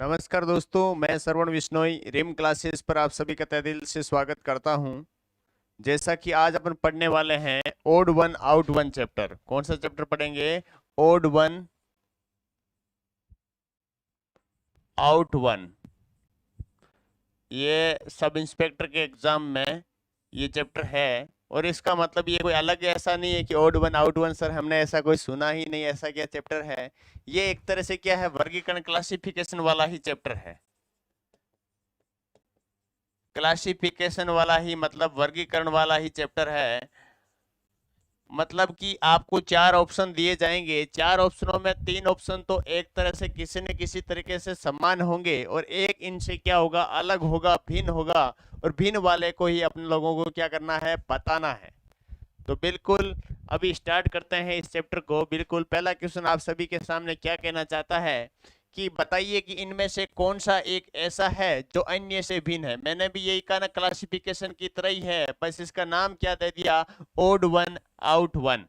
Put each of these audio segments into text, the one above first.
नमस्कार दोस्तों, मैं श्रवण विश्नोई रिम क्लासेस पर आप सभी का तहे दिल से स्वागत करता हूं। जैसा कि आज अपन पढ़ने वाले हैं odd one out one chapter. कौन सा चैप्टर पढ़ेंगे? Odd one out one. ये सब इंस्पेक्टर के एग्जाम में ये चैप्टर है और इसका मतलब ये कोई अलग ऐसा नहीं है कि odd one out one. Sir हमने ऐसा कोई सुना ही नहीं, ऐसा क्या चैप्टर है? ये एक तरह से क्या है, वर्गीकरण क्लासिफिकेशन वाला ही चैप्टर है। क्लासिफिकेशन वाला ही मतलब वर्गीकरण वाला ही चैप्टर है। मतलब कि आपको 4 ऑप्शन दिए जाएंगे, 4 ऑप्शनों में 3 ऑप्शन तो एक तरह से किसी न किसी तरीके से समान होंगे और एक इनसे क्या होगा, अलग होगा, भिन्न होगा। और भिन्न वाले को ही अपने लोगों को क्या करना है, बताना है। तो बिल्कुल अभी स्टार्ट करते हैं इस चैप्टर को। बिल्कुल पहला क्वेश्चन आप सभी के सामने क्या कहना चाहता है कि बताइए कि इनमें से कौन सा एक ऐसा है जो अन्य से भिन्न है। मैंने भी यही कहा ना, क्लासिफिकेशन की तरह ही है, बस इसका नाम क्या दे दिया, ओड वन आउट वन।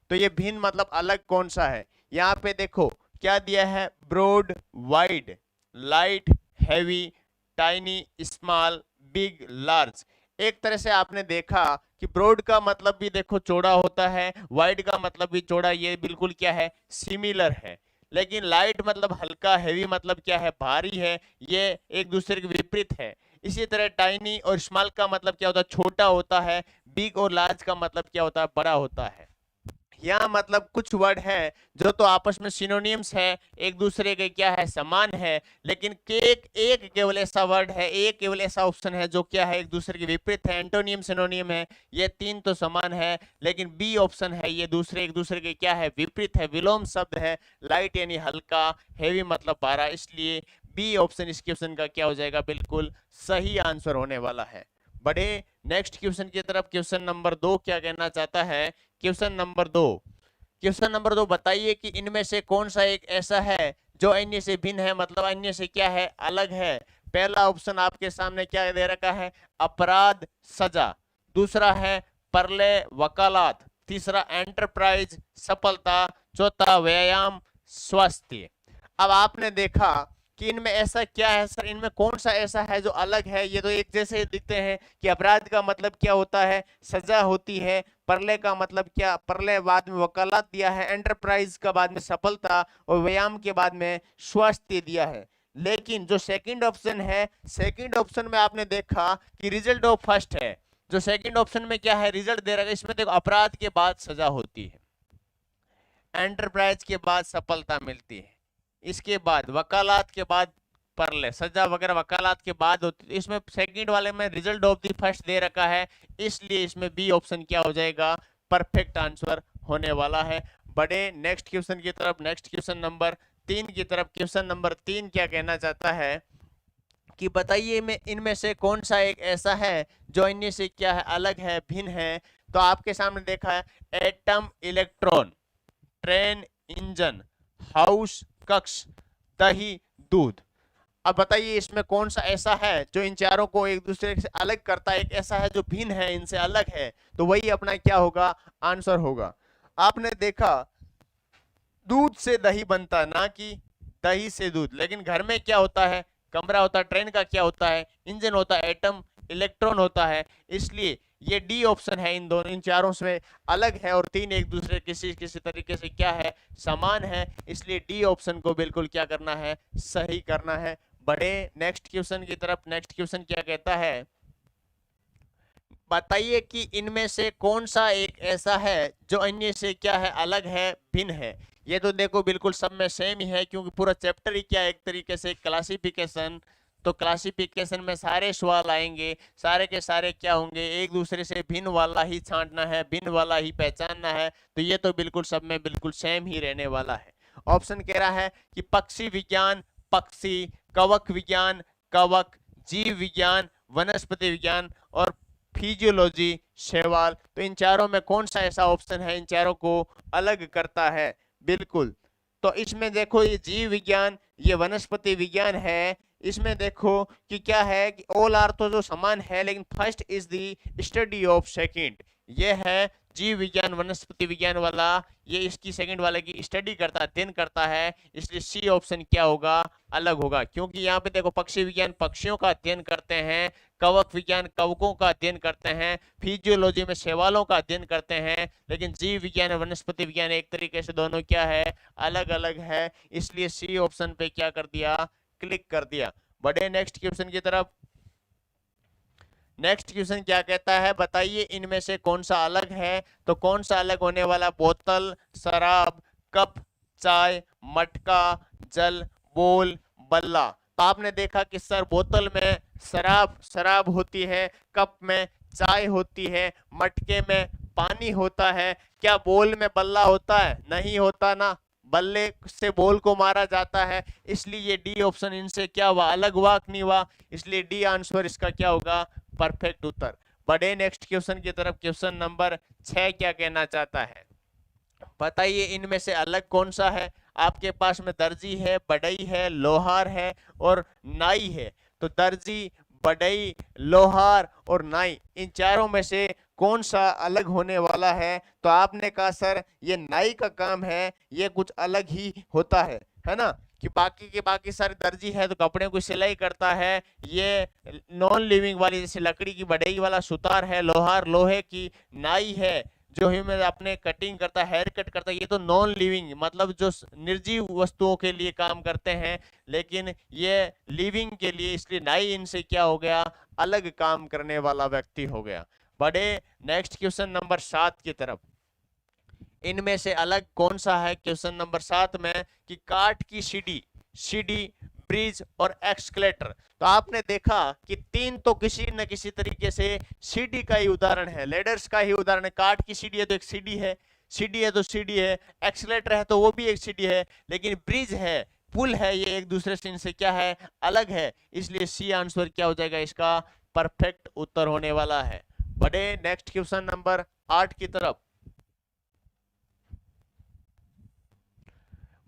तो ये भिन्न मतलब अलग कौन सा है। यहाँ पे देखो क्या दिया है, broad, wide, light, heavy, tiny, small, big, large. एक तरह से आपने देखा कि ब्रॉड का मतलब भी देखो चौड़ा होता है, वाइड का मतलब भी चौड़ा, ये बिल्कुल क्या है, सिमिलर है। लेकिन लाइट मतलब हल्का, हैवी मतलब क्या है, भारी है, ये एक दूसरे के विपरीत है। इसी तरह टाइनी और स्मॉल का मतलब क्या होता है, छोटा होता है। बिग और लार्ज का मतलब क्या होता है, बड़ा होता है। यहाँ मतलब कुछ वर्ड है जो तो आपस में सिनोनिम्स है, एक दूसरे के क्या है, समान है। लेकिन एक केवल ऐसा वर्ड है, एक केवल ऐसा ऑप्शन है जो क्या है, एक दूसरे के विपरीत है, एंटोनियम सिनोनियम है। ये 3 तो समान है, लेकिन बी ऑप्शन है ये दूसरे एक दूसरे के क्या है, विपरीत है, विलोम शब्द है। लाइट यानी हल्का, हैवी मतलब भारा, इसलिए बी ऑप्शन इस क्वेश्चन का क्या हो जाएगा, बिल्कुल सही आंसर होने वाला है। बढ़े नेक्स्ट क्वेश्चन की तरफ। क्वेश्चन नंबर 2 क्या कहना चाहता है, क्वेश्चन नंबर 2। क्वेश्चन नंबर 2, बताइए कि इनमें से कौन सा एक ऐसा है जो अन्य से भिन्न है, मतलब अन्य से क्या है, अलग है। पहला ऑप्शन आपके सामने क्या दे रखा है, अपराध, सजा। दूसरा है परले, वकालत। तीसरा एंटरप्राइज, सफलता। चौथा व्यायाम, स्वास्थ्य। अब आपने देखा कि इनमें ऐसा क्या है, सर इनमें कौन सा ऐसा है जो अलग है। ये तो एक जैसे दिखते हैं कि अपराध का मतलब क्या होता है, सजा होती है। परले का मतलब क्या, परले बाद में वकालत दिया है। एंटरप्राइज का बाद में सफलता और व्यायाम के बाद में स्वास्थ्य दिया है। लेकिन जो सेकंड ऑप्शन है, सेकंड ऑप्शन में आपने देखा कि रिजल्ट ऑफ फर्स्ट है। जो सेकंड ऑप्शन में क्या है, रिजल्ट दे रहा है, इसमें देखो अपराध के बाद सजा होती है, एंटरप्राइज के बाद सफलता मिलती है, इसके बाद वकालत के बाद परले, सजा वगैरह वकालत के बाद होती है। इसमें सेकंड वाले में result of the first they रखा है, इसलिए इसमें बी ऑप्शन क्या हो जाएगा, परफेक्ट आंसर होने वाला है। बढ़े नेक्स्ट क्वेश्चन की तरफ, नेक्स्ट क्वेश्चन नंबर 3 की तरफ। क्वेश्चन नंबर 3 क्या कहना चाहता है कि बताइए में इनमें से कौन सा एक ऐसा है जो इनमें से क्या है, अलग है, भिन्न है। तो आपके सामने देखा है, atom, electron, train, engine, house, कक्ष, दही, दूध। अब बताइए इसमें कौन सा ऐसा है जो इन चारों को एक दूसरे से अलग करता है, एक ऐसा है जो भिन्न है, इनसे अलग है। तो वही अपना क्या होगा, आंसर होगा। आपने देखा दूध से दही बनता, ना कि दही से दूध। लेकिन घर में क्या होता है, कमरा होता है। ट्रेन का क्या होता है, इंजन होता है। एटम, इलेक्ट्रॉन होता है। इसलिए ये डी ऑप्शन है, इन दोनों, इन चारों से अलग है और 3 एक दूसरे किसी किसी तरीके से क्या है, समान है। इसलिए डी ऑप्शन को बिल्कुल क्या करना है, सही करना है। बढ़े नेक्स्ट क्वेश्चन की तरफ। नेक्स्ट क्वेश्चन क्या कहता है, बताइए कि इनमें से कौन सा एक ऐसा है जो अन्य से क्या है, अलग है, भिन्न है। ये तो देखो बिल्कुल सब में सेम ही है, क्योंकि पूरा चैप्टर ही क्या है, एक तरीके से क्लासिफिकेशन। तो क्लासिफिकेशन में सारे सवाल आएंगे, सारे के सारे क्या होंगे, एक दूसरे से भिन्न वाला ही छांटना है, भिन्न वाला ही पहचानना है। तो ये तो बिल्कुल सब में बिल्कुल सेम ही रहने वाला है। ऑप्शन कह रहा है कि पक्षी विज्ञान, पक्षी, कवक विज्ञान, कवक, जीव विज्ञान, वनस्पति विज्ञान और फिजियोलॉजी, शैवाल। तो इन चारों में कौन सा ऐसा ऑप्शन है इन चारों को अलग करता है, बिल्कुल। तो इसमें देखो ये जीव विज्ञान, ये वनस्पति विज्ञान है। इसमें देखो कि क्या है कि ऑल आर तो जो समान है, लेकिन first is the study of second, ये है जीव विज्ञान वनस्पति विज्ञान वाला ये इसकी सेकंड वाले की स्टडी करता है, अध्ययन करता है, इसलिए सी ऑप्शन क्या होगा, अलग होगा। क्योंकि यहाँ पे देखो पक्षी विज्ञान पक्षियों का अध्ययन करते हैं, कवक विज्ञान कवकों का अध्ययन करते हैं, फिजियोलॉजी में शैवालों का अध्ययन करते हैं, लेकिन जीव विज्ञान और वनस्पति विज्ञान एक तरीके से दोनों क्या है, अलग अलग है। इसलिए सी ऑप्शन पे क्या कर दिया, क्लिक कर दिया। बढ़े नेक्स्ट क्वेश्चन की तरफ। नेक्स्ट क्वेश्चन क्या कहता है, बताइए इनमें से कौन सा अलग है। तो कौन सा अलग होने वाला, बोतल, शराब, कप, चाय, मटका, जल, बोल, बल्ला। तो आपने देखा कि सर बोतल में शराब होती है, कप में चाय होती है, मटके में पानी होता है, क्या बोल में बल्ला होता है, नहीं होता ना, बल्ले से बॉल को मारा जाता है। इसलिए ये डी ऑप्शन इनसे क्या हुआ, अलग हुआ नहीं हुआ, इसलिए डी आंसर इसका क्या होगा, परफेक्ट उत्तर। बढ़े नेक्स्ट क्वेश्चन की तरफ। क्वेश्चन नंबर 6 क्या कहना चाहता है, बताइए इनमें से अलग कौन सा है। आपके पास में दर्जी है, बढ़ई है, लोहार है और नाई है। तो दर्जी, बढ़ई, लोहार और नाई, इन चारों में से कौन सा अलग होने वाला है। तो आपने कहा सर ये नाई का काम है, ये कुछ अलग ही होता है ना, कि बाकी के बाकी सारे दर्जी है तो कपड़े को सिलाई करता है, ये नॉन लिविंग वाली जैसे लकड़ी की बढ़ई वाला सुतार है, लोहार लोहे की, नाई है जो ह्यूमन अपने कटिंग करता है, हेयर कट करता है, ये तो नॉन लिविंग मतलब जो निर्जीव वस्तुओं के लिए काम करते हैं, लेकिन ये लिविंग के लिए, इसलिए नाई इनसे क्या हो गया, अलग काम करने वाला व्यक्ति हो गया। बढ़े नेक्स्ट क्वेश्चन नंबर 7 की तरफ। इनमें से अलग कौन सा है, क्वेश्चन नंबर 7 में, कि काठ की सीढ़ी, ब्रिज और एक्सकलेटर। तो आपने देखा कि तीन तो किसी न किसी तरीके से सीढ़ी का ही उदाहरण है, लेडर्स का ही उदाहरण है। काठ की सीढ़ी है तो एक सीढ़ी है, तो सीढ़ी है, एक्सकलेटर है तो वो भी एक सीढ़ी है, लेकिन ब्रिज है, पुल है, ये एक दूसरे से इनसे क्या है, अलग है। इसलिए सी आंसर क्या हो जाएगा, इसका परफेक्ट उत्तर होने वाला है। बढ़े नेक्स्ट क्वेश्चन नंबर 8 की तरफ।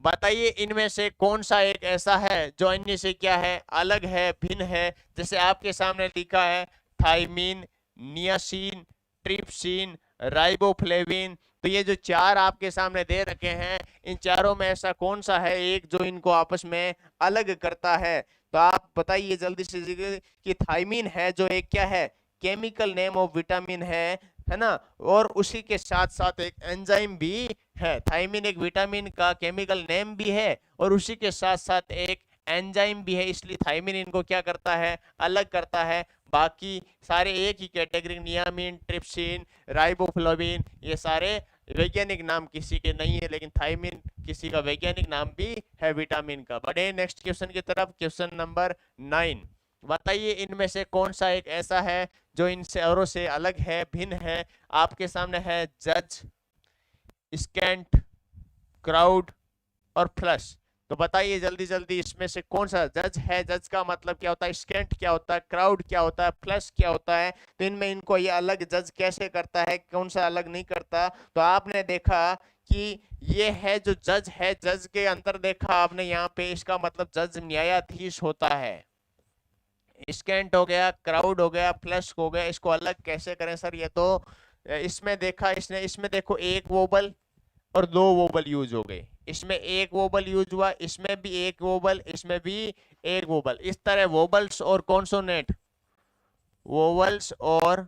बताइए इनमें से कौन सा एक ऐसा है जो अन्य से क्या है, अलग है, भिन्न है। जैसे आपके सामने लिखा है थाइमीन, नियासिन, ट्रिप्सिन, राइबोफ्लेविन। तो ये जो चार आपके सामने दे रखे हैं, इन चारों में ऐसा कौन सा है एक जो इनको आपस में अलग करता है। तो आप बताइए जल्दी से कि थाइमीन है जो एक क्या है, केमिकल नेम ऑफ विटामिन है ना, और उसी के साथ साथ एक एंजाइम भी है। थाइमीन एक विटामिन का केमिकल नेम भी है और उसी के साथ साथ एक एंजाइम भी है, इसलिए थाइमीन इनको क्या करता है, अलग करता है। बाकी सारे एक ही कैटेगरी, नियामिन, ट्रिप्सिन, राइबोफ्लाविन, ये सारे वैज्ञानिक नाम किसी के नहीं है, लेकिन थाइमीन किसी का वैज्ञानिक नाम भी है विटामिन का। बढ़े नेक्स्ट क्वेश्चन की तरफ। क्वेश्चन नंबर 9, बताइए इनमें से कौन सा एक ऐसा है जो इनसे औरों से अलग है, भिन्न है। आपके सामने है जज, स्कैंट, क्राउड और फ्लश। तो बताइए जल्दी जल्दी इसमें से कौन सा जज है, जज का मतलब क्या होता है, स्कैंट क्या होता है, क्राउड क्या होता है, फ्लश क्या होता है। तो इनमें इनको ये अलग जज कैसे करता है, कौन सा अलग नहीं करता। तो आपने देखा कि ये है जो जज है, जज के अंतर देखा आपने यहाँ पे, इसका मतलब जज न्यायाधीश होता है। स्कैंट हो गया, क्राउड हो गया, फ्लश हो गया, इसको अलग कैसे करें सर, ये तो इसमें देखा इसने, इसमें देखो एक वोबल और दो वोबल यूज हो गए, इसमें एक वोबल यूज हुआ, इसमें भी एक वोबल, इसमें भी एक वोबल। इस तरह वोबल्स और कॉन्सोनेंट, वोवल्स और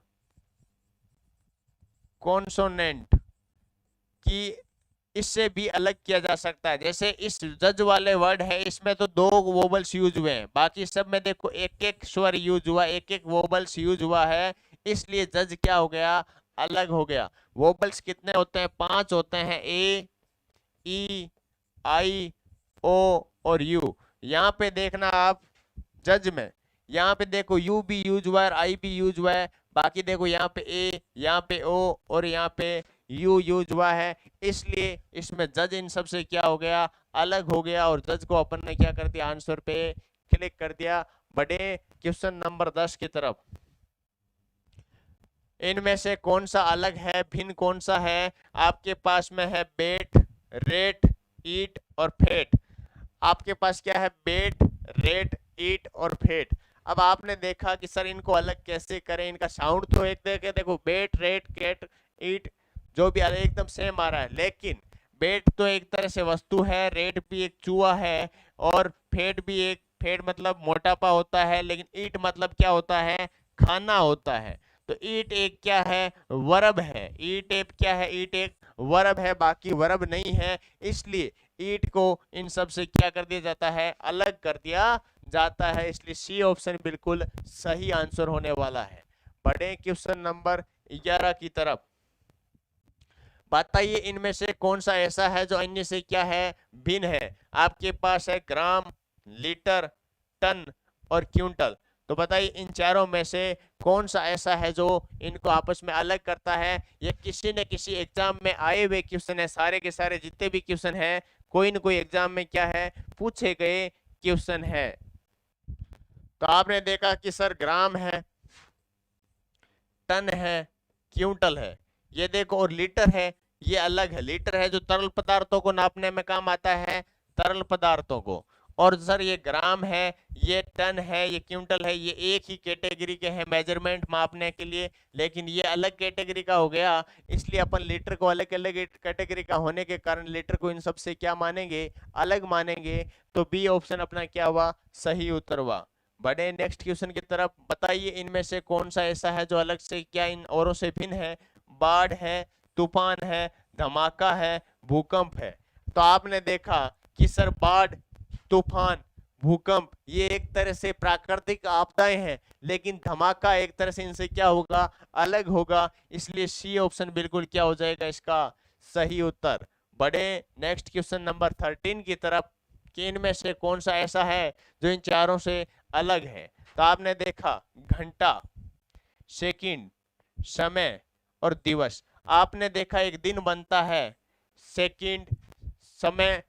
कॉन्सोनेंट की इससे भी अलग किया जा सकता है। जैसे इस जज वाले वर्ड है, इसमें तो दो वोबल्स यूज हुए हैं, बाकी सब में देखो एक एक स्वर यूज हुआ, एक एक वोबल्स यूज हुआ है, इसलिए जज क्या हो गया, अलग हो गया। वोबल्स कितने होते हैं, 5 होते हैं, ए, ई, आई, ओ और यू। यहाँ पे देखना आप जज में, यहाँ पे देखो यू भी यूज हुआ है, आई भी यूज हुआ है, बाकी देखो यहाँ पे ए, यहाँ पे ओ और यहाँ पे यू यूज हुआ है, इसलिए इसमें जज इन सब से क्या हो गया, अलग हो गया। और जज को अपन ने क्या कर दिया, आंसर पे क्लिक कर दिया। बढ़े क्वेश्चन नंबर 10 की तरफ। इनमें से कौन सा अलग है, भिन्न कौन सा है। आपके पास में है बेट, रेट, ईट और फेट। आपके पास क्या है, बेट, रेट, ईट और फेट। अब आपने देखा कि सर इनको अलग कैसे करें, इनका साउंड तो एक देखे, देखो बेट, रेट, कैट, ईट, जो भी एकदम सेम आ रहा है, लेकिन बेट तो एक तरह से वस्तु है, रेट भी एक चूहा है, और फेट भी एक, फेट मतलब मोटापा होता है, लेकिन ईट मतलब क्या होता है, खाना होता है। तो ईट एक क्या है, वर्ब है। ईट एक क्या है, ईट एक वर्ब है, बाकी वर्ब नहीं है, इसलिए ईट को इन सब से क्या कर दिया जाता है, अलग कर दिया जाता है। इसलिए सी ऑप्शन बिल्कुल सही आंसर होने वाला है। बढ़े क्वेश्चन नंबर 11 की तरफ। बताइए इनमें से कौन सा ऐसा है जो अन्य से क्या है, भिन्न है। आपके पास है ग्राम, लीटर, टन और क्विंटल। तो बताइए इन चारों में से कौन सा ऐसा है जो इनको आपस में अलग करता है। ये किसी न किसी एग्जाम में आए हुए क्वेश्चन है, सारे के सारे जितने भी क्वेश्चन है कोई न कोई एग्जाम में क्या है, पूछे गए क्वेश्चन है। तो आपने देखा कि सर ग्राम है, टन है, क्विंटल है, ये देखो, और लीटर है, ये अलग है। लीटर है जो तरल पदार्थों को नापने में काम आता है, तरल पदार्थों को। और सर ये ग्राम है, ये टन है, ये क्विंटल है, ये एक ही कैटेगरी के हैं मेजरमेंट मापने के लिए, लेकिन ये अलग कैटेगरी का हो गया। इसलिए अपन लीटर को अलग अलग कैटेगरी का होने के कारण लीटर को इन सब से क्या मानेंगे, अलग मानेंगे। तो बी ऑप्शन अपना क्या हुआ, सही उत्तर हुआ। बढ़े नेक्स्ट क्वेश्चन की तरफ। बताइए इनमें से कौन सा ऐसा है जो अलग से क्या इन औरों से भिन्न है। बाढ़ है, तूफान है, धमाका है, भूकंप है। तो आपने देखा कि सर बाढ़, तूफान, भूकंप ये एक तरह से प्राकृतिक आपदाएं हैं, लेकिन धमाका एक तरह से इनसे क्या होगा, अलग होगा। इसलिए सी ऑप्शन बिल्कुल क्या हो जाएगा, इसका सही उत्तर। बढ़े नेक्स्ट क्वेश्चन नंबर 13 की तरफ कि इनमें से कौन सा ऐसा है जो इन चारों से अलग है। तो आपने देखा घंटा, सेकंड, समय और दिवस। आपने देखा एक दिन बनता है सेकंड, समय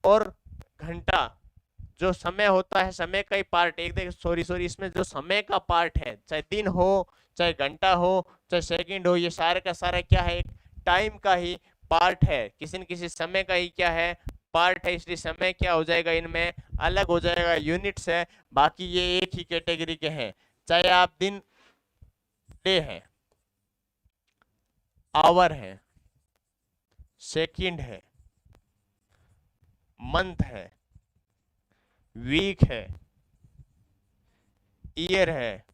और घंटा। जो समय होता है, समय का ही पार्ट, एक देखिए सॉरी इसमें जो समय का पार्ट है, चाहे दिन हो, चाहे घंटा हो, चाहे सेकंड हो, ये सारे का सारा क्या है, एक टाइम का ही पार्ट है, किसी न किसी समय का ही क्या है, पार्ट है। इसलिए समय क्या हो जाएगा, इनमें अलग हो जाएगा, यूनिट्स है। बाकी ये एक ही कैटेगरी के हैं, चाहे आप दिन, डे है, आवर है, सेकंड है, मंथ है, वीक है, ईयर है,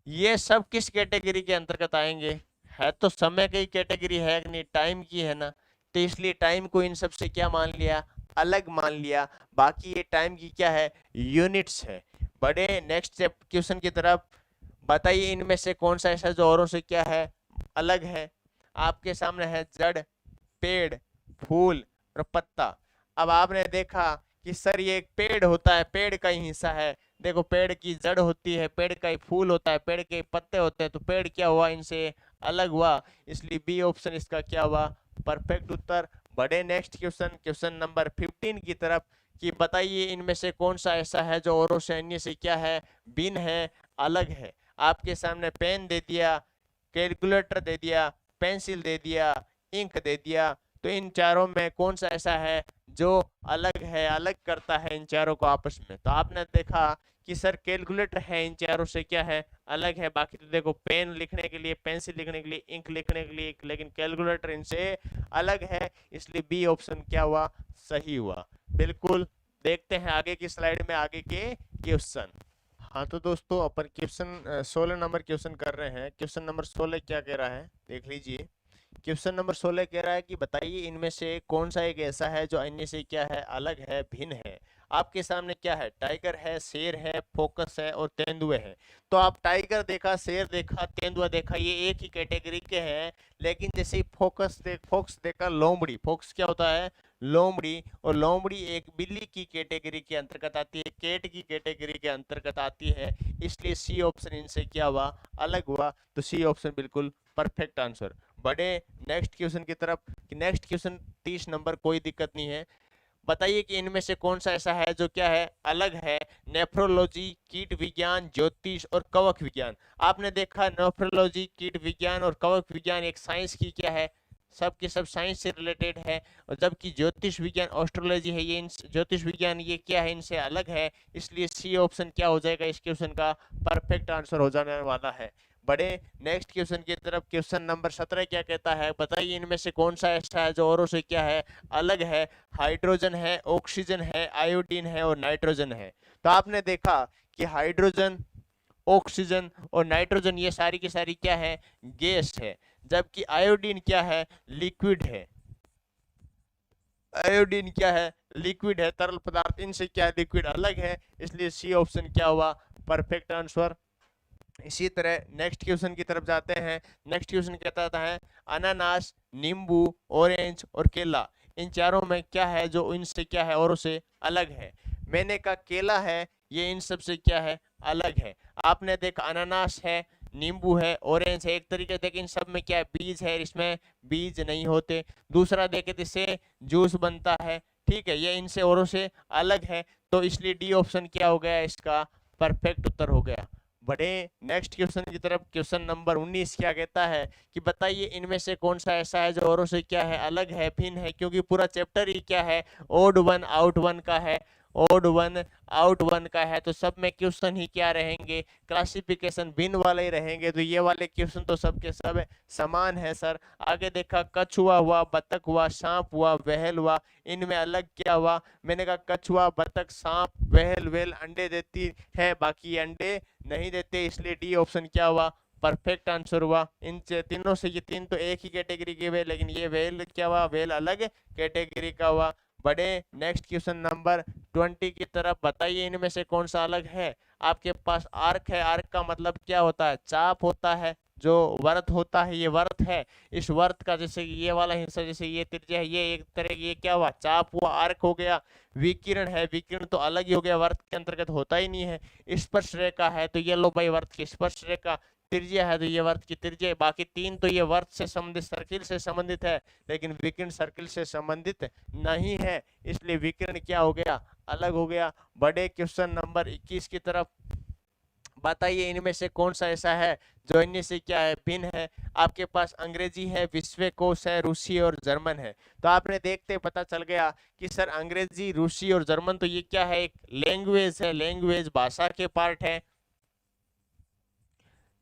ये सब किस कैटेगरी के अंतर्गत आएंगे, है तो समय की कैटेगरी है कि नहीं, टाइम की है ना। तो इसलिए टाइम को इन सब से क्या मान लिया, अलग मान लिया। बाकी ये टाइम की क्या है, यूनिट्स है। बढ़े नेक्स्ट क्वेश्चन की तरफ। बताइए इनमें से कौन सा ऐसा जो औरों से क्या है, अलग है। आपके सामने है जड़, पेड़, फूल और पत्ता। अब आपने देखा कि सर ये एक पेड़ होता है, पेड़ का ही हिस्सा है। देखो पेड़ की जड़ होती है, पेड़ का ही फूल होता है, पेड़ के पत्ते होते हैं, तो पेड़ क्या हुआ, इनसे अलग हुआ। इसलिए बी ऑप्शन इसका क्या हुआ, परफेक्ट उत्तर। बढ़े नेक्स्ट क्वेश्चन, क्वेश्चन नंबर 15 की तरफ कि बताइए इनमें से कौन सा ऐसा है जो औरों से अन्य से क्या है, भिन्न है, अलग है। आपके सामने पेन दे दिया, कैलकुलेटर दे दिया, पेंसिल दे दिया, इंक दे दिया। तो इन चारों में कौन सा ऐसा है जो अलग है, अलग करता है इन चारों को आपस में। तो आपने देखा कि सर कैलकुलेटर है, इन चारों से क्या है, अलग है। बाकी तो देखो पेन लिखने के लिए, पेंसिल लिखने के लिए, इंक लिखने के लिए, लेकिन कैलकुलेटर इनसे अलग है। इसलिए बी ऑप्शन क्या हुआ, सही हुआ। बिल्कुल। देखते हैं आगे की स्लाइड में आगे के क्वेश्चन। हाँ तो दोस्तों अपन क्वेश्चन 16 नंबर क्वेश्चन कर रहे हैं। क्वेश्चन नंबर 16 क्या कह रहा है, देख लीजिए। क्वेश्चन नंबर 16 कह रहा है कि बताइए इनमें से कौन सा एक ऐसा है जो अन्य से क्या है, अलग है, भिन्न है। आपके सामने क्या है, टाइगर है, शेर है, फोकस है और तेंदुए है। तो आप टाइगर देखा, शेर देखा, तेंदुआ देखा, ये एक ही कैटेगरी के हैं। लेकिन जैसे ही फोक्स देखा, लोमड़ी, फोक्स क्या होता है, लोमड़ी। और लोमड़ी एक बिल्ली की कैटेगरी के अंतर्गत आती है, केट की कैटेगरी के अंतर्गत आती है। इसलिए सी ऑप्शन इनसे क्या हुआ, अलग हुआ। तो सी ऑप्शन बिल्कुल परफेक्ट आंसर। बढ़े नेक्स्ट क्वेश्चन की तरफ। नेक्स्ट क्वेश्चन 30 नंबर, कोई दिक्कत नहीं है। बताइए कि इनमें से कौन सा ऐसा है जो क्या है, अलग है। नेफ्रोलॉजी, कीट विज्ञान, ज्योतिष और कवक विज्ञान। आपने देखा नेफ्रोलॉजी, कीट विज्ञान और कवक विज्ञान एक साइंस की क्या है, सब के सब साइंस से रिलेटेड है। और जबकि ज्योतिष विज्ञान, एस्ट्रोलॉजी है, ये ज्योतिष विज्ञान ये क्या है, इनसे अलग है। इसलिए सी ऑप्शन क्या हो जाएगा इस क्वेश्चन का, परफेक्ट आंसर हो जाने वाला है। बड़े नेक्स्ट क्वेश्चन की तरफ। क्वेश्चन नंबर 17 क्या कहता है, बताइए इनमें से कौन सा ऐसा है जो औरों से क्या है अलग है। हाइड्रोजन है, ऑक्सीजन है, आयोडीन है और नाइट्रोजन है। तो आपने देखा कि हाइड्रोजन, ऑक्सीजन और नाइट्रोजन ये सारी की सारी क्या है, गैस है, जबकि आयोडीन क्या है, लिक्विड है। आयोडीन क्या है, लिक्विड है, तरल पदार्थ। इनसे क्या लिक्विड अलग है, इसलिए सी ऑप्शन क्या हुआ, परफेक्ट आंसर। इसी तरह नेक्स्ट क्वेश्चन की तरफ जाते हैं। नेक्स्ट क्वेश्चन कहता है अनानास, नींबू, ऑरेंज और केला, इन चारों में क्या है जो इनसे क्या है औरों से अलग है। मैंने कहा केला है, ये इन सब से क्या है, अलग है। आपने देखा अनानास है, नींबू है, ऑरेंज है, एक तरीके से इन सब में क्या है, बीज है, इसमें बीज नहीं होते। दूसरा देखे तो इससे जूस बनता है, ठीक है, ये इनसे औरों से अलग है। तो इसलिए डी ऑप्शन क्या हो गया, इसका परफेक्ट उत्तर हो गया। बढ़े नेक्स्ट क्वेश्चन की तरफ। क्वेश्चन नंबर 19 क्या कहता है कि बताइए इनमें से कौन सा ऐसा है जो औरों से क्या है, अलग है, भिन्न है। क्योंकि पूरा चैप्टर ही क्या है, ओड वन आउट वन का है, ओड वन आउट वन का है। तो सब में क्वेश्चन ही क्या रहेंगे, क्लासिफिकेशन भिन्न वाले ही रहेंगे। तो ये वाले क्वेश्चन तो सबके सब समान है सर। आगे देखा कछुआ हुआ, बतख हुआ, सांप हुआ, व्हेल हुआ, इनमें अलग क्या हुआ। मैंने कहा कछुआ, बतख, सांप, व्हेल, व्हेल अंडे देती है, बाकी अंडे नहीं देते, इसलिए डी ऑप्शन क्या हुआ, परफेक्ट आंसर हुआ। इन तीनों से ये तीन तो एक ही कैटेगरी के हुए, लेकिन ये व्हेल क्या हुआ, व्हेल अलग कैटेगरी का हुआ। बड़े नेक्स्ट क्वेश्चन नंबर 20 की तरफ। बताइए इनमें से कौन सा अलग है। आपके पास आर्क है, आर्क का मतलब क्या होता है, चाप होता है। जो वर्त होता है, ये वर्त है, इस वर्त का जैसे ये वाला हिस्सा, जैसे ये त्रिज्या है, ये एक तरह ये क्या हुआ, चाप हुआ, आर्क हो गया। विकिरण है, विकिरण तो अलग ही हो गया, वर्त के अंतर्गत होता ही नहीं है। स्पर्श रेखा है, तो ये लो भाई वर्त की स्पर्श रेखा। त्रिज्या है, तो ये वर्त की त्रिज्या। बाकी तीन तो ये वर्त से संबंधित, सर्किल से संबंधित है, लेकिन विकिरण सर्किल से संबंधित नहीं है, इसलिए विकिरण क्या हो गया, अलग हो गया। बड़े क्वेश्चन नंबर 21 की तरफ। बताइए इनमें से कौन सा ऐसा है जो इनमें से क्या है, भिन्न है। आपके पास अंग्रेजी है, विश्वकोश है, रूसी और जर्मन है। तो आपने देखते पता चल गया कि सर अंग्रेजी, रूसी और जर्मन तो ये क्या है, एक लैंग्वेज है, लैंग्वेज भाषा के पार्ट है।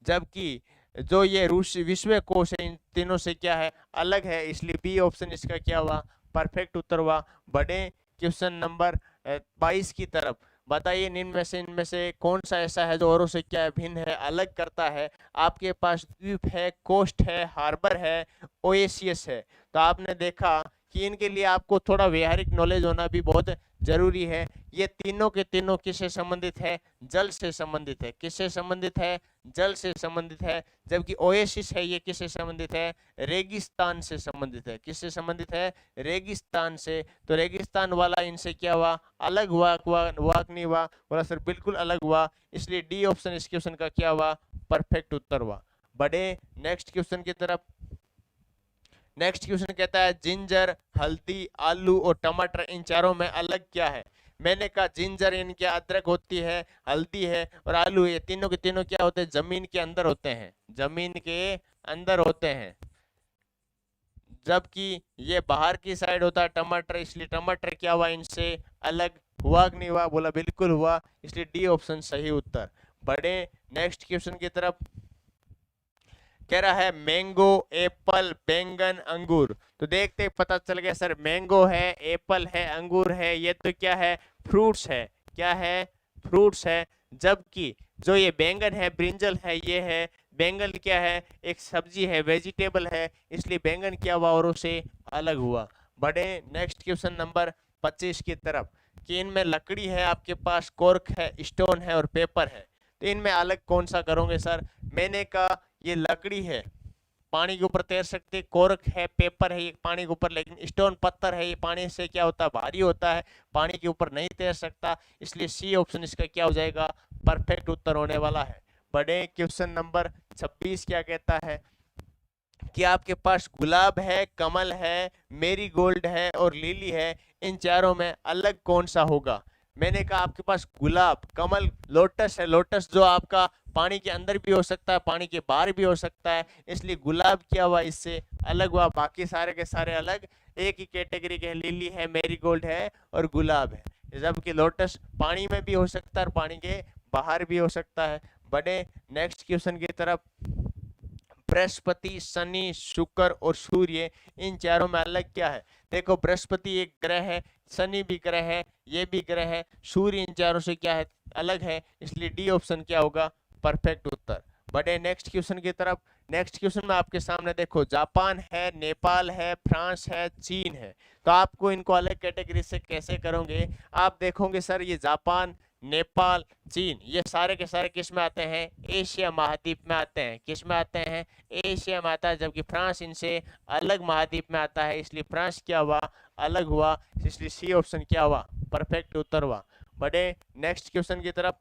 जबकि जो ये रूसी विश्वकोश है, इन तीनों से क्या है, अलग है, इसलिए बी ऑप्शन इसका क्या हुआ, परफेक्ट उत्तर हुआ। बड़े क्वेश्चन नंबर 22 की तरफ। बताइए इनमें से कौन सा ऐसा है जो औरों से क्या है, भिन्न है, अलग करता है। आपके पास द्वीप है, कोस्ट है, हार्बर है, ओएसियस है। तो आपने देखा कि इनके लिए आपको थोड़ा व्यवहारिक नॉलेज होना भी बहुत जरूरी है। ये तीनों के तीनों किससे संबंधित है, जल से संबंधित है। किससे संबंधित है, जल से संबंधित है। जबकि ओएसिस है, ये किससे संबंधित है, रेगिस्तान से संबंधित है। किससे संबंधित है, रेगिस्तान से। तो रेगिस्तान वाला इनसे क्या हुआ, अलग हुआ, हुआ नहीं हुआ, बोला सर बिल्कुल अलग हुआ, इसलिए डी ऑप्शन इस क्वेश्चन का क्या हुआ, परफेक्ट उत्तर हुआ। बढ़े नेक्स्ट क्वेश्चन की तरफ। नेक्स्ट क्वेश्चन कहता है जिंजर, हल्दी, आलू और टमाटर, इन चारों में अलग क्या है। मैंने कहा जिंजर इनके अदरक होती है, हल्दी है और आलू, ये तीनों के तीनों क्या होते हैं, जमीन के अंदर होते हैं, जमीन के अंदर होते हैं। जबकि ये बाहर की साइड होता है टमाटर, इसलिए टमाटर क्या हुआ, इनसे अलग हुआ कि नहीं हुआ, बोला बिल्कुल हुआ, इसलिए डी ऑप्शन सही उत्तर। बढ़े नेक्स्ट क्वेश्चन की तरफ। कह रहा है मैंगो, एप्पल, बैंगन, अंगूर। तो देखते पता चल गया सर, मैंगो है, एप्पल है, अंगूर है, ये तो क्या है, फ्रूट्स है। क्या है, फ्रूट्स है। जबकि जो ये बैंगन है, ब्रिंजल है, ये है बैंगन क्या है, एक सब्जी है, वेजिटेबल है, इसलिए बैंगन क्या हुआ, औरों से अलग हुआ। बढ़े नेक्स्ट क्वेश्चन नंबर 25 की तरफ कि इनमें लकड़ी है, आपके पास कॉर्क है, स्टोन है और पेपर है। तो इनमें अलग कौन सा करोगे सर। मैंने कहा ये लकड़ी है, पानी के ऊपर तैर सकते, कॉर्क है, पेपर है, ये पानी के ऊपर, लेकिन स्टोन पत्थर है, ये पानी से क्या होता है, भारी होता है, पानी के ऊपर नहीं तैर सकता, इसलिए सी ऑप्शन इसका क्या हो जाएगा, परफेक्ट उत्तर होने वाला है। बड़े क्वेश्चन नंबर 26 क्या कहता है कि आपके पास गुलाब है, कमल है, मेरीगोल्ड है और लिली है, इन चारों में अलग कौन सा होगा। मैंने कहा आपके पास गुलाब, कमल, लोटस है, लोटस जो आपका पानी के अंदर भी हो सकता है, पानी के बाहर भी हो सकता है, इसलिए गुलाब क्या हुआ, इससे अलग हुआ। बाकी सारे के सारे अलग एक ही कैटेगरी के हैं, लिली है, मेरीगोल्ड है और गुलाब है। जबकि लोटस पानी में भी हो सकता है और पानी के बाहर भी हो सकता है। बढ़े नेक्स्ट क्वेश्चन की तरफ। बृहस्पति, शनि, शुक्र और सूर्य, इन चारों में अलग क्या है? देखो बृहस्पति एक ग्रह है, शनि भी ग्रह है, ये भी ग्रह है, सूर्य इन चारों से क्या है? अलग है, इसलिए डी ऑप्शन क्या होगा? परफेक्ट उत्तर। बढ़े नेक्स्ट क्वेश्चन की तरफ। नेक्स्ट क्वेश्चन में आपके सामने देखो जापान है, नेपाल है, फ्रांस है, चीन है। तो आपको इनको अलग कैटेगरी से कैसे करोगे? आप देखोगे सर ये जापान, नेपाल, चीन, ये सारे के सारे किस में आते हैं? एशिया महाद्वीप में आते हैं। किस में आते हैं? एशिया में आता है। जबकि फ्रांस इनसे अलग महाद्वीप में आता है, इसलिए फ्रांस क्या हुआ? अलग हुआ, इसलिए सी ऑप्शन क्या हुआ? परफेक्ट उत्तर हुआ। बढ़े नेक्स्ट क्वेश्चन की तरफ।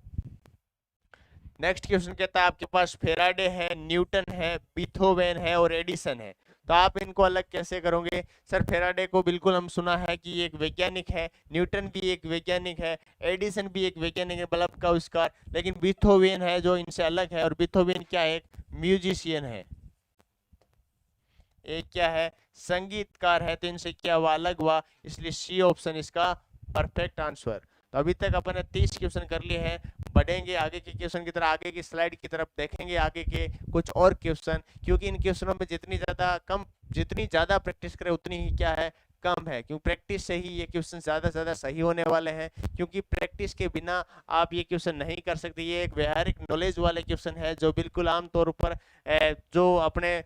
नेक्स्ट क्वेश्चन कहता है आपके पास फेराडे है, न्यूटन है, बीथोवेन है और एडिसन है। तो आप इनको अलग कैसे करोगे? सर फेराडे को बिल्कुल हम सुना है कि ये एक वैज्ञानिक है, न्यूटन भी एक वैज्ञानिक है, एडिसन भी एक वैज्ञानिक है, बल्ब का आविष्कार, लेकिन बीथोवेन है जो इनसे अलग है। और बीथोवेन क्या है? एक म्यूजिशियन है, एक क्या है? संगीतकार है। तो इनसे क्या हुआ? अलग हुआ, इसलिए सी ऑप्शन इसका परफेक्ट आंसर। तो अभी तक अपन ने 30 क्वेश्चन कर लिए हैं। बढ़ेंगे आगे के क्वेश्चन की तरफ, आगे की स्लाइड की तरफ देखेंगे आगे के कुछ और क्वेश्चन, क्योंकि इन क्वेश्चनों में जितनी ज्यादा प्रैक्टिस करें उतनी ही क्या है? कम है, क्योंकि प्रैक्टिस से ही ये क्वेश्चन ज्यादा से ज्यादा सही होने वाले हैं। क्योंकि प्रैक्टिस के बिना आप ये क्वेश्चन नहीं कर सकते। ये एक व्यवहारिक नॉलेज वाले क्वेश्चन है जो बिल्कुल आमतौर पर जो अपने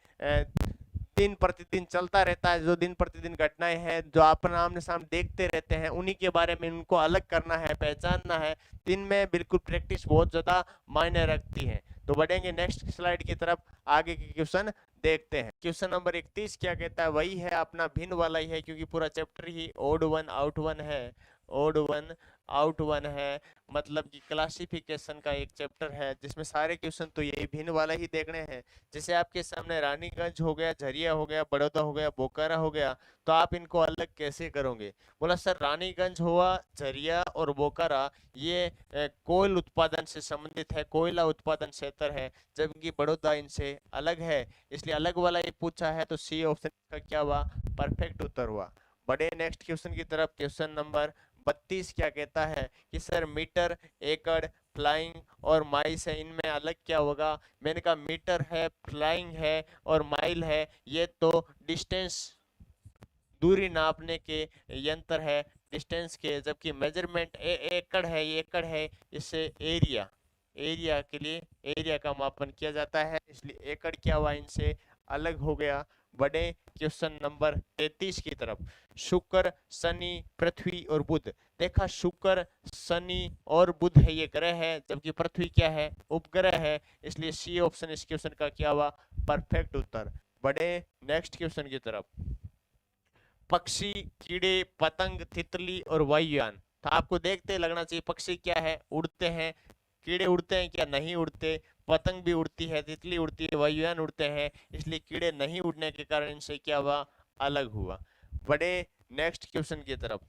दिन प्रतिदिन चलता रहता है, जो दिन प्रतिदिन घटनाएं हैं जो अपन आमने सामने देखते रहते हैं, उन्हीं के बारे में उनको अलग करना है, पहचानना है। दिन में बिल्कुल प्रैक्टिस बहुत ज्यादा मायने रखती है। तो बढ़ेंगे नेक्स्ट स्लाइड की तरफ, आगे के क्वेश्चन देखते हैं। क्वेश्चन नंबर 31 क्या कहता है? वही है अपना, भिन्न वाला ही है, क्योंकि पूरा चैप्टर ही ओड वन आउट वन है। ओड वन आउट वन है, मतलब कि क्लासिफिकेशन का एक चैप्टर है जिसमें सारे क्वेश्चन तो यही भिन्न वाला ही देखने हैं। जैसे आपके सामने रानीगंज हो गया, झरिया हो गया, बड़ौदा हो गया, बोकारो हो गया, तो आप इनको अलग कैसे करोगे? बोला सर रानीगंज हुआ, झरिया और बोकारो ये कोयल उत्पादन से संबंधित है, कोयला उत्पादन क्षेत्र है, जबकि बड़ौदा इनसे अलग है, इसलिए अलग वाला ये पूछा है। तो सी ऑप्शन का क्या हुआ? परफेक्ट उत्तर हुआ। बढ़े नेक्स्ट क्वेश्चन की तरफ। क्वेश्चन नंबर 32 क्या कहता है कि सर मीटर, एकड़, फ्लाइंग और माइल्स है, इनमें अलग क्या होगा? मैंने कहा मीटर है, फ्लाइंग है और माइल है, ये तो डिस्टेंस, दूरी नापने के यंत्र है डिस्टेंस के। जबकि मेजरमेंट एकड़ है, ये एकड़ है, इससे एरिया, एरिया के लिए एरिया का मापन किया जाता है, इसलिए एकड़ क्या हुआ? इनसे अलग हो गया। बढ़े क्वेश्चन नंबर 33 की तरफ। शुक्र, शनि, पृथ्वी और बुध। देखा शुक्र, शनि और बुध है ये ग्रह है, जबकि पृथ्वी क्या है? उपग्रह है, इसलिए सी ऑप्शन इस क्वेश्चन का क्या हुआ? परफेक्ट उत्तर। बढ़े नेक्स्ट क्वेश्चन की तरफ। पक्षी, कीड़े, पतंग, तितली और वायुयान। तो आपको देखते लगना चाहिए पक्षी क्या है? उड़ते हैं। कीड़े उड़ते हैं क्या? नहीं उड़ते। पतंग भी उड़ती है, तितली उड़ती है, वायुयान उड़ते हैं, इसलिए कीड़े नहीं उड़ने के कारण इनसे क्या हुआ? अलग हुआ। बढ़े नेक्स्ट क्वेश्चन की तरफ।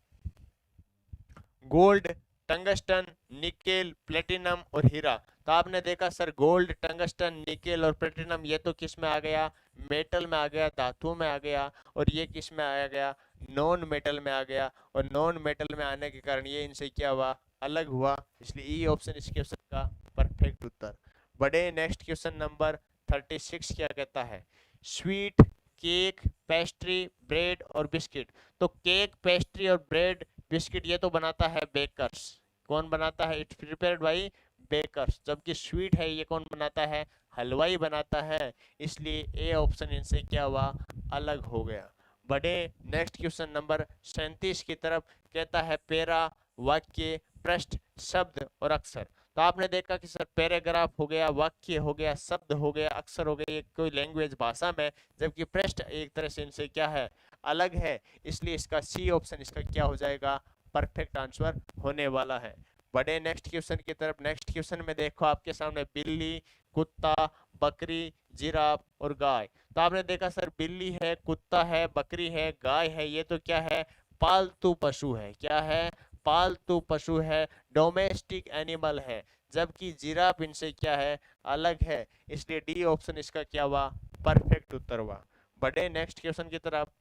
गोल्ड, टंगस्टन, निकेल, प्लेटिनम और हीरा। तो आपने देखा सर गोल्ड, टंगस्टन, निकेल और प्लेटिनम, ये तो किस में आ गया? मेटल में आ गया, धातु में आ गया। और ये किस में आ गया? नॉन मेटल में आ गया। और नॉन मेटल में आने के कारण ये इनसे क्या हुआ? अलग हुआ, इसलिए ई ऑप्शन इस क्वेश्चन का परफेक्ट उत्तर। बढ़े नेक्स्ट क्वेश्चन नंबर 36 क्या कहता है? स्वीट, केक, पेस्ट्री, ब्रेड और बिस्किट। तो केक, पेस्ट्री और ब्रेड, बिस्किट ये तो बनाता है बेकर्स। कौन बनाता है? It's prepared by bakers. जबकि स्वीट है ये कौन बनाता है? हलवाई बनाता है, इसलिए ए ऑप्शन इनसे क्या हुआ? अलग हो गया। बढ़े नेक्स्ट क्वेश्चन नंबर 37 की तरफ। कहता है पैरा, वाक्य, पृष्ठ, शब्द और अक्षर। तो आपने देखा कि सर पैराग्राफ हो गया, वाक्य हो गया, शब्द हो गया, अक्षर हो गया, ये कोई लैंग्वेज भाषा में, जबकि पृष्ठ एक तरह से इनसे क्या है? अलग है, इसलिए इसका सी ऑप्शन इसका क्या हो जाएगा? परफेक्ट आंसर होने वाला है। बढ़े नेक्स्ट क्वेश्चन की तरफ। नेक्स्ट क्वेश्चन में देखो आपके सामने बिल्ली, कुत्ता, बकरी, जिराफ और गाय। तो आपने देखा सर बिल्ली है, कुत्ता है, बकरी है, गाय है, ये तो क्या है? पालतू पशु है। क्या है? पालतू पशु है, डोमेस्टिक एनिमल है। जबकि जिराफ इनसे क्या है? अलग है, इसलिए डी ऑप्शन इसका क्या हुआ? परफेक्ट उत्तर हुआ। बढ़े नेक्स्ट क्वेश्चन की तरफ।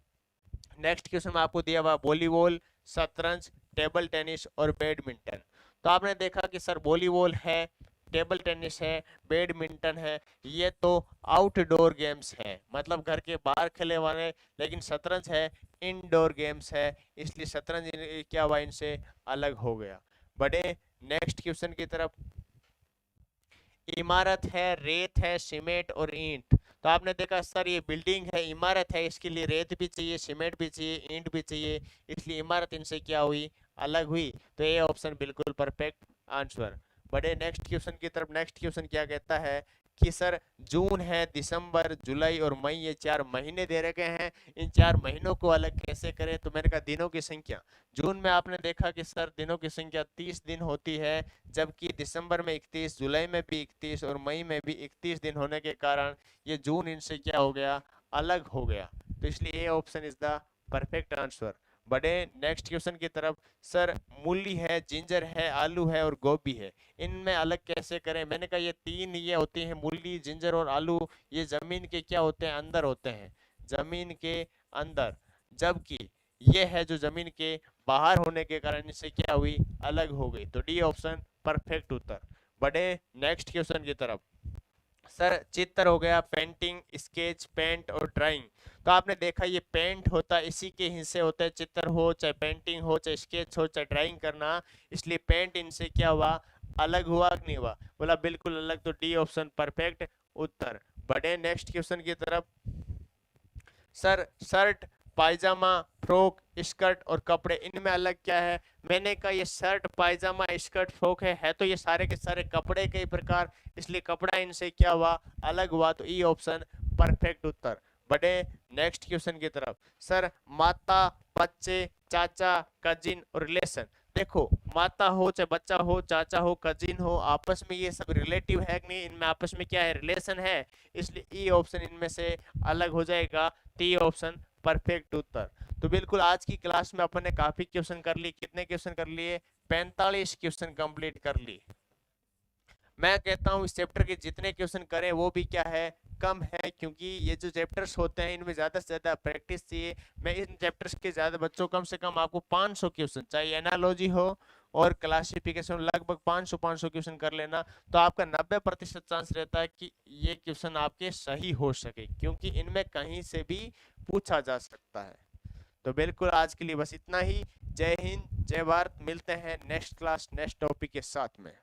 नेक्स्ट क्वेश्चन में आपको दिया हुआ वॉलीबॉल, शतरंज, टेबल टेनिस और बैडमिंटन। तो आपने देखा कि सर वॉलीबॉल है, टेबल टेनिस है, बैडमिंटन है, ये तो आउटडोर गेम्स है, मतलब घर के बाहर खेले वाले। लेकिन शतरंज है, इंडोर गेम्स है, इसलिए शतरंज क्या हुआ, इनसे अलग हो गया। बड़े नेक्स्ट क्वेश्चन की तरफ। इमारत है, रेत है, सीमेंट और ईंट। तो आपने देखा सर ये बिल्डिंग है, इमारत है, इसके लिए रेत भी चाहिए, सीमेंट भी चाहिए, ईंट भी चाहिए, इसलिए इमारत इनसे क्या हुई, अलग हुई। तो ये ऑप्शन बिल्कुल परफेक्ट आंसर। बड़े नेक्स्ट क्वेश्चन की तरफ। नेक्स्ट क्वेश्चन क्या कहता है कि सर जून है, दिसंबर, जुलाई और मई, ये 4 महीने दे रखे हैं, इन 4 महीनों को अलग कैसे करें। तो मैंने कहा दिनों की संख्या। जून में आपने देखा कि सर दिनों की संख्या 30 दिन होती है, जबकि दिसंबर में 31, जुलाई में भी 31 और मई में भी 31 दिन होने के कारण ये जून इनसे क्या हो गया, अलग हो गया। तो इसलिए ये option is the perfect answer. बड़े नेक्स्ट क्वेश्चन की तरफ। सर मूली है, जिंजर है, आलू है और गोभी है, इनमें अलग कैसे करें। मैंने कहा ये तीन ये होती हैं, मूली, जिंजर और आलू, ये जमीन के क्या होते हैं, अंदर होते हैं, जमीन के अंदर। जबकि ये है जो जमीन के बाहर होने के कारण इससे क्या हुई, अलग हो गई। तो डी ऑप्शन परफेक्ट उत्तर। बड़े नेक्स्ट क्वेश्चन की तरफ। सर चित्र हो गया, पेंटिंग, स्केच, पेंट और ड्राइंग। तो आपने देखा ये पेंट होता है, इसी के हिस्से होते हैं, चित्र हो चाहे पेंटिंग हो चाहे स्केच हो चाहे ड्राइंग करना, इसलिए पेंट इनसे क्या हुआ, अलग हुआ कि नहीं हुआ। बोला बिल्कुल अलग। तो डी ऑप्शन परफेक्ट उत्तर। बढ़े नेक्स्ट क्वेश्चन की तरफ। सर शर्ट, पायजामा, फ्रॉक, स्कर्ट और कपड़े, इनमें अलग क्या है। मैंने कहा ये शर्ट, पायजामा, स्कर्ट, फ्रॉक है तो ये सारे के सारे कपड़े के प्रकार, इसलिए कपड़ा इनसे क्या हुआ, अलग हुआ। तो ई ऑप्शन परफेक्ट उत्तर। बढ़े नेक्स्ट क्वेश्चन की तरफ। सर माता, बच्चे, चाचा, कजिन और रिलेशन। देखो माता हो चाहे बच्चा हो, चाचा हो, कजिन हो, आपस में ये सब रिलेटिव है कि नहीं, इनमें आपस में क्या है, रिलेशन है, इसलिए ई ऑप्शन इनमें से अलग हो जाएगा। टी ऑप्शन परफेक्ट उत्तर। तो बिल्कुल आज की क्लास में अपन ने काफी क्वेश्चन कर लिए। कितने क्वेश्चन कर लिए, 45 क्वेश्चन कंप्लीट कर लिए। मैं कहता हूँ इस चैप्टर के जितने क्वेश्चन करें वो भी क्या है, कम है, क्योंकि ये जो चैप्टर्स होते हैं इनमें ज्यादा से ज्यादा प्रैक्टिस चाहिए। मैं इन चैप्टर्स के ज्यादा बच्चों कम से कम आपको 500 क्वेश्चन, चाहे एनालॉजी हो और क्लासिफिकेशन, लगभग 500 क्वेश्चन कर लेना, तो आपका 90% चांस रहता है कि ये क्वेश्चन आपके सही हो सके, क्योंकि इनमें कहीं से भी पूछा जा सकता है। तो बिल्कुल आज के लिए बस इतना ही। जय हिंद, जय भारत। मिलते हैं नेक्स्ट क्लास नेक्स्ट टॉपिक के साथ में।